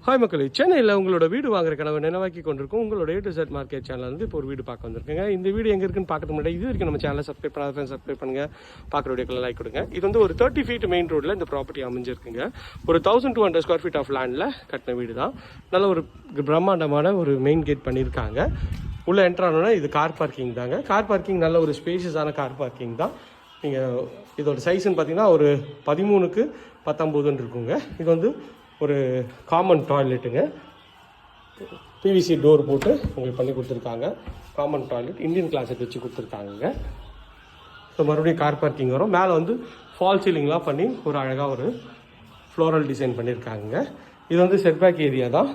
Hi மக்களே, சென்னையில் உங்களோட வீடு வாங்குற கனவை நினைவாக்கி கொண்டிருக்கும் உங்களோட A to Z market channel வந்து இப்போ ஒரு வீடு பார்க்க வந்திருக்கேங்க. இந்த வீடு எங்கே இருக்குன்னு பார்க்கறது முன்னாடி இது வரைக்கும் நம்ம சேனலை சப்ஸ்கிரைப் பண்ணாத சப்ஸ்கிரைப் பண்ணுங்க, பார்க்குற வீடியோக்களை லைக் கொடுங்க. இது வந்து ஒரு 30 ஃபீட் மெயின் ரோடில் இந்த ப்ராப்பர்ட்டி அமைஞ்சிருக்குங்க. ஒரு 1200 ஸ்கொயர் ஃபீட் ஆஃப் லேண்டில் கட்டின வீடு தான். நல்ல ஒரு பிரம்மாண்டமான ஒரு மெயின் கேட் பண்ணியிருக்காங்க. உள்ளே என்ட்ரானோன்னா இது கார் பார்க்கிங் தாங்க. கார் பார்க்கிங் நல்ல ஒரு ஸ்பேஷியஸான கார் பார்க்கிங் தான். நீங்கள் இதோட சைஸ்ன்னு பார்த்தீங்கன்னா ஒரு 13x19 இருக்குங்க. இது வந்து ஒரு காமன் டாய்லெட்டுங்க. பிவிசி டோர் போட்டு உங்களுக்கு பண்ணி கொடுத்துருக்காங்க. காமன் டாய்லெட் இந்தியன் கிளாஸுக்கு வச்சு கொடுத்துருக்காங்க. ஸோ மறுபடியும் கார் பார்க்கிங் வரும். மேலே வந்து ஃபால் சீலிங்லாம் பண்ணி ஒரு அழகாக ஒரு ஃப்ளோரல் டிசைன் பண்ணியிருக்காங்க. இது வந்து செட்பேக் ஏரியா தான்.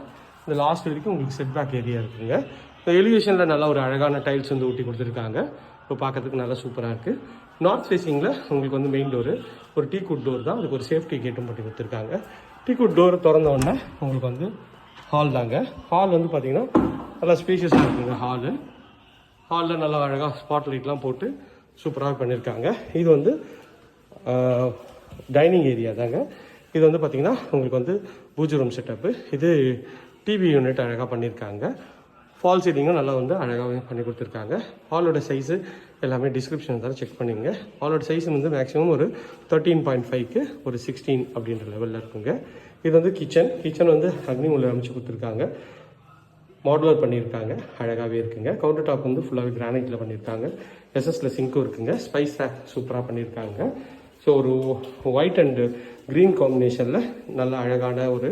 இந்த லாஸ்ட் வரைக்கும் உங்களுக்கு செட்பேக் ஏரியா இருக்குங்க. இந்த எலிவேஷனில் நல்லா ஒரு அழகான டைல்ஸ் வந்து ஊட்டி கொடுத்துருக்காங்க. இப்போ பார்க்கறதுக்கு நல்லா சூப்பராக இருக்குது. நார்த் ஃபேஸிங்கில் உங்களுக்கு வந்து மெயின் டோரு ஒரு டீக்குட் டோர் தான். அதுக்கு ஒரு சேஃப்டி கேட்டும் பண்ணி கொடுத்துருக்காங்க. டீக்குட் டோர் திறந்த உடனே உங்களுக்கு வந்து ஹால் தாங்க. ஹால் வந்து பார்த்திங்கன்னா நல்லா ஸ்பேஷியஸாக இருக்குங்க. ஹாலில் நல்லா அழகாக ஸ்பாட் லைட்லாம் போட்டு சூப்பராக பண்ணியிருக்காங்க. இது வந்து டைனிங் ஏரியா தாங்க. இது வந்து பார்த்திங்கன்னா உங்களுக்கு வந்து பூஜை ரூம் செட்டப்பு. இது டிவி யூனிட் அழகாக பண்ணியிருக்காங்க. ஃபால் சீலிங்கும் நல்லா வந்து அழகாக பண்ணி கொடுத்துருக்காங்க. ஹாலோட சைஸு எல்லாமே டிஸ்கிரிப்ஷன் தான் செக் பண்ணிங்க. ஹாலோட சைஸ் வந்து மேக்ஸிமம் ஒரு 13.5க்கு ஒரு 16 அப்படின்ற லெவலில் இருக்குங்க. இது வந்து கிச்சன் வந்து அக்னி மூலை அமைச்சு கொடுத்துருக்காங்க. மாடுலர் பண்ணியிருக்காங்க, அழகாகவே இருக்குங்க. கவுண்டர் டாப் வந்து ஃபுல்லாகவே கிரானைட்டில் பண்ணியிருக்காங்க. எஸ்எஸ்ல சிங்க்கும் இருக்குங்க. ஸ்பைஸ் ரேக் சூப்பராக பண்ணியிருக்காங்க. ஸோ ஒரு ஒயிட் அண்டு க்ரீன் காம்பினேஷனில் நல்ல அழகான ஒரு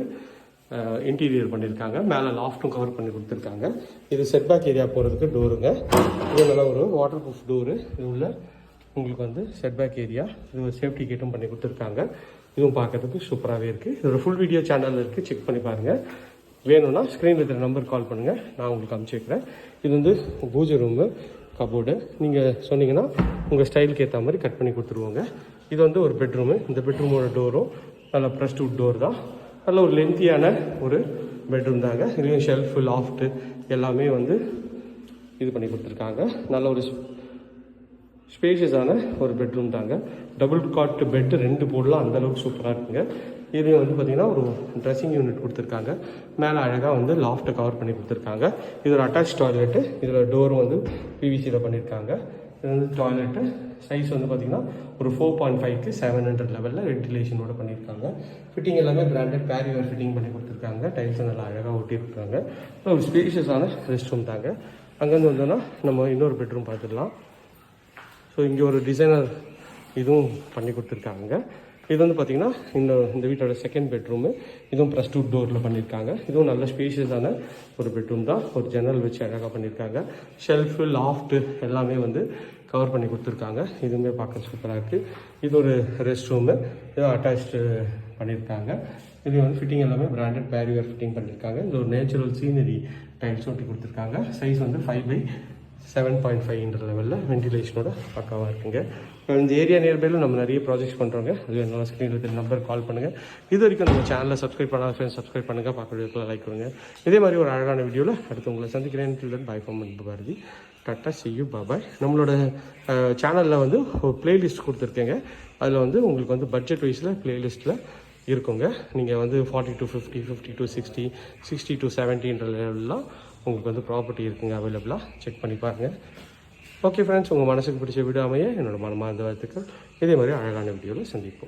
இன்டீரியர் பண்ணியிருக்காங்க. மேலே லாஃப்ட்டும் கவர் பண்ணி கொடுத்துருக்காங்க. இது செட்பேக் ஏரியா போகிறதுக்கு டோருங்க. இது நல்லா ஒரு வாட்டர் ப்ரூஃப் டோரு. இது உள்ள உங்களுக்கு வந்து செட்பேக் ஏரியா. இது ஒரு சேஃப்டி கேட்டும் பண்ணி கொடுத்துருக்காங்க. இதுவும் பார்க்கறதுக்கு சூப்பராகவே இருக்குது. இதோட ஃபுல் வீடியோ சேனலில் இருக்குது, செக் பண்ணி பாருங்கள். வேணும்னா ஸ்க்ரீனில் இருக்கிற நம்பர் கால் பண்ணுங்கள், நான் உங்களுக்கு அனுப்பிச்சி வைக்கிறேன். இது வந்து பூஜை ரூமு கபோர்டு. நீங்கள் சொன்னீங்கன்னா உங்கள் ஸ்டைலுக்கு ஏற்ற மாதிரி கட் பண்ணி கொடுத்துருவோங்க. இது வந்து ஒரு பெட்ரூமு. இந்த பெட்ரூமோட டோரும் நல்லா ப்ரெஸ்ட் வுட் டோர் தான். நல்ல ஒரு லென்த்தியான ஒரு பெட்ரூம் தாங்க. இதுலேயும் ஷெல்ஃபு லாஃப்ட்டு எல்லாமே வந்து இது பண்ணி கொடுத்துருக்காங்க. நல்ல ஒரு ஸ்பேஷியஸான ஒரு பெட்ரூம் தாங்க. டபுள் காட் பெட்டு 2 போடலாம், அந்தளவுக்கு சூப்பராக இருக்குங்க. இதுலேயும் வந்து பார்த்திங்கன்னா ஒரு ட்ரெஸ்ஸிங் யூனிட் கொடுத்துருக்காங்க. மேலே அழகாக வந்து லாஃப்ட்டை கவர் பண்ணி கொடுத்துருக்காங்க. இது ஒரு அட்டாச் டாய்லெட்டு. இதில் டோரும் வந்து பிவிசியில் பண்ணியிருக்காங்க. இது வந்து டாய்லெட்டு சைஸ் வந்து பார்த்திங்கன்னா ஒரு 4.5க்கு 700 லெவலில் வென்டிலேஷனோட பண்ணியிருக்காங்க. ஃபிட்டிங் எல்லாமே பிராண்டட் பேரிவேர் ஃபிட்டிங் பண்ணி கொடுத்துருக்காங்க. டைல்ஸை நல்லா அழகாக ஒட்டியிருக்காங்க. ஒரு ஸ்பேஷியஸான ரெஸ்ட் ரூம் தாங்க. அங்கேருந்து வந்தோன்னா நம்ம இன்னொரு பெட்ரூம் பார்த்துடலாம். ஸோ இங்கே ஒரு டிசைனர் இதுவும் பண்ணி கொடுத்துருக்காங்க. இது வந்து பார்த்திங்கன்னா இந்த வீட்டோட செகண்ட் பெட்ரூமு. இதுவும் ப்ளஸ் 2 டோரில் பண்ணியிருக்காங்க. இதுவும் நல்ல ஸ்பேஷியஸான ஒரு பெட்ரூம் தான். ஒரு ஜன்னல் வச்சு அழகாக பண்ணியிருக்காங்க. ஷெல்ஃபு லாஃப்ட்டு எல்லாமே வந்து கவர் பண்ணி கொடுத்துருக்காங்க. இதுவுமே பார்க்க சூப்பராக இருக்குது. இது ஒரு ரெஸ்ட் ரூமு. இதுவும் அட்டாச்சு பண்ணியிருக்காங்க. இது வந்து ஃபிட்டிங் எல்லாமே பிராண்டட் பேரிவேர் ஃபிட்டிங் பண்ணியிருக்காங்க. இது ஒரு நேச்சுரல் சீனரி டைல்ஸ் ஒட்டி கொடுத்துருக்காங்க. சைஸ் வந்து 5/7.5 லெவலில் வென்டிலேஷனோட பக்காவாக இருக்குங்க. இந்த ஏரியா நியர்பையில் நம்ம நிறைய ப்ராஜெக்ட்ஸ் பண்ணுறோங்க. அது என்னால் ஸ்க்ரீனில் இருக்கிற நம்பர் கால் பண்ணுங்கள். இது வரைக்கும் நம்ம சேனலில் சப்ஸ்கிரைப் பண்ணாத ஃப்ரெண்ட்ஸ் சப்ஸ்கிரைப் பண்ணுங்கள், பார்க்க வீடியோக்கெல்லாம் லைக் பண்ணுங்கள். இதே மாதிரி ஒரு அழகான வீடியோவில் அடுத்து உங்களை சந்திக்கிறேன். Bye from Bharathi. டாட்டா, see you, bye bye. நம்மளோட சேனலில் வந்து ஒரு பிளேலிஸ்ட் கொடுத்துருக்கேங்க. அதில் வந்து உங்களுக்கு வந்து பட்ஜெட் வைஸில் பிளேலிஸ்ட்டில் இருக்குங்க. நீங்கள் வந்து 40 to 50, 50 to 60, 60 to 70ன்ற லெவல்லாம் உங்களுக்கு வந்து ப்ராப்பர்ட்டி இருக்குங்க அவைலபிளாக. செக் பண்ணி பாருங்கள். ஓகே ஃப்ரெண்ட்ஸ், உங்கள் மனசுக்கு பிடிச்ச வீடியோ அமைய என்னோடய மனமார்ந்த வாழ்த்துக்கள். இதே மாதிரி அழகான வீடியோவில் சந்திப்போம்.